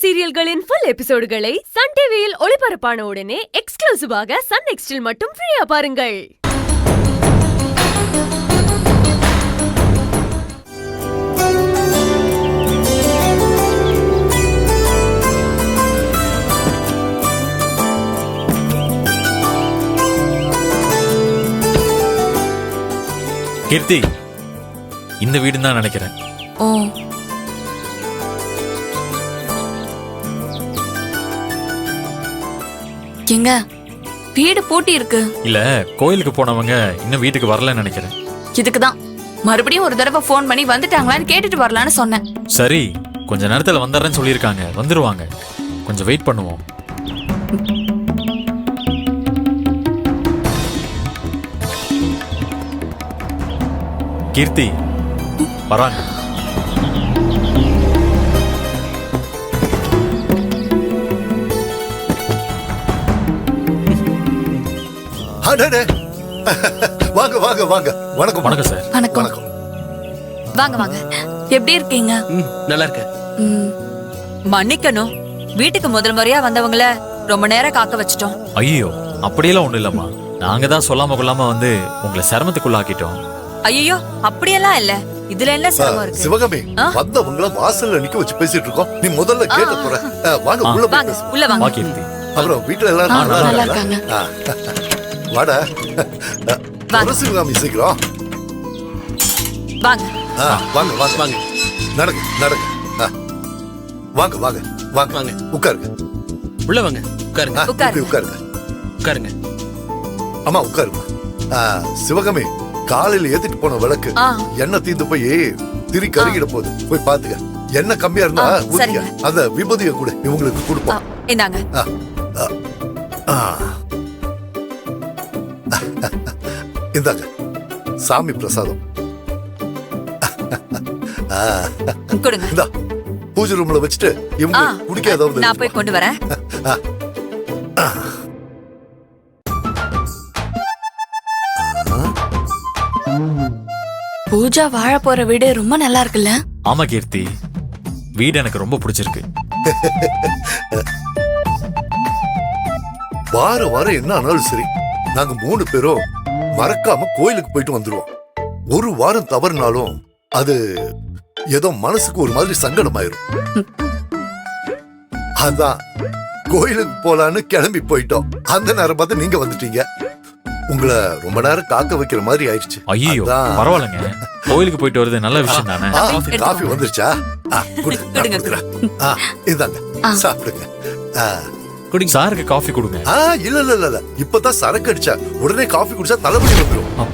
சீரியல்களின் full எபிசோடுகளை Sun டிவியில் ஒளிபரப்பான உடனே எக்ஸ்க்ளூசிவாக சன் நெக்ஸ்டில் மட்டும் ஃப்ரீயா பாருங்கள். கீர்த்தி, இந்த வீடு தான் நினைக்கிறேன். ஓ, எங்க வீடு பூட்டி இருக்கு? இல்ல, கோயிலுக்கு போனவங்க இன்னும் வீட்டுக்கு வரலன்னு நினைக்கிறேன். இதுக்குதான் மறுபடியும் ஒரு தடவை போன் பண்ணி வந்துட்டாங்களான்னு கேட்டுட்டு வரலான்னு சொன்னேன். சரி, கொஞ்ச நேரத்துல வந்துடுறேன்னு சொல்லியிருக்காங்க, வந்துருவாங்க. கொஞ்சம் வெயிட் பண்ணுவோம். கீர்த்தி வராங்க. வாங்க வாங்க வாங்க. வணக்கம். வணக்கம் சார். வணக்கம். வாங்க வாங்க. எப்படி இருக்கீங்க? நல்லா இருக்க. மன்னிக்கணும், வீட்டுக்கு முதல் முறையா வந்தவங்கள ரொம்ப நேரம் காக்க வச்சிட்டோம். ஐயோ, அப்படியெல்லாம் ஒண்ணு இல்லம்மா. நாங்க தான் சொல்லாம கொள்ளாம வந்து உங்களை சிரமத்துக்குள்ளாக்கிட்டோம். ஐயோ, அப்படியெல்லாம் இல்ல. இதுல என்ன சிரமம் இருக்கு? சிவகாமி, வந்தவங்கள வாசல்ல நிக்க வச்சு பேசிட்டு இருக்கோம். நீ முதல்ல கேட்ட போற. வாங்க உள்ள போய் பேசுவோம். உள்ள வாங்க. வா கீர்த்தி. அப்புறம் வீட்டுல எல்லாரும் நல்லா இருக்காங்க. வாடா. சிவகாமி சீக்கிரம் வாங்க. வாங்க வாங்க வாங்க. நடங்க நடங்க. வாங்க வாங்க வாங்க வாங்க. உட்காருங்க. உள்ள வாங்க. உட்காருங்க. உட்காருங்க. உட்காருங்க. அம்மா உட்காருங்க. சிவகாமி, காலையில ஏத்திட்டு போன விளக்கு எண்ணெய் தீந்து போய் திரி கருகிட போகுது. போய் பாத்துக்க. எண்ணெய் கம்மியா இருந்தா ஊத்திக்க. அந்த விபூதியை கூட இவங்களுக்கு கொடுப்போம். இந்தாங்க. இந்தாங்க சாமி பிரசாதம். கொடுங்க. இந்தா பூஜை ரூம்ல வச்சுட்டு இவங்க குடிக்க ஏதாவது நான் போய் கொண்டு வரேன். பூஜா வாழ போற வீடு ரொம்ப நல்லா இருக்குல்ல? ஆமா கீர்த்தி, வீடு எனக்கு ரொம்ப பிடிச்சிருக்கு. வாரம் என்ன ஆனாலும் சரி, நாங்க 3 பேரும் மறக்காம கோயிலுக்கு போயிட்டு வந்துருவோம். ஒரு வாரம் தவறுனாலும் அது ஏதோ மனசுக்கு ஒரு மாதிரி சங்கடம் ஆயிரும். அதான் கோயிலுக்கு போலான்னு கிளம்பி போயிட்டோம். அந்த நேரம் பார்த்து நீங்க வந்துட்டீங்க. உங்களை ரொம்ப நேரம் காக்க வைக்கிற மாதிரி ஆயிடுச்சு. ஐயோ, பரவாயில்லைங்க. கோயிலுக்கு போயிட்டு வருது நல்ல விஷயம் தானே. காஃபி வந்துருச்சா? இதாங்க சாப்பிடுங்க. சாருக்கு காஃபி கொடுங்க. இல்ல இல்ல இல்ல, இப்பதான் சரக்கு அடிச்சா உடனே காஃபி குடிச்சா தலைவலி வந்துடும்.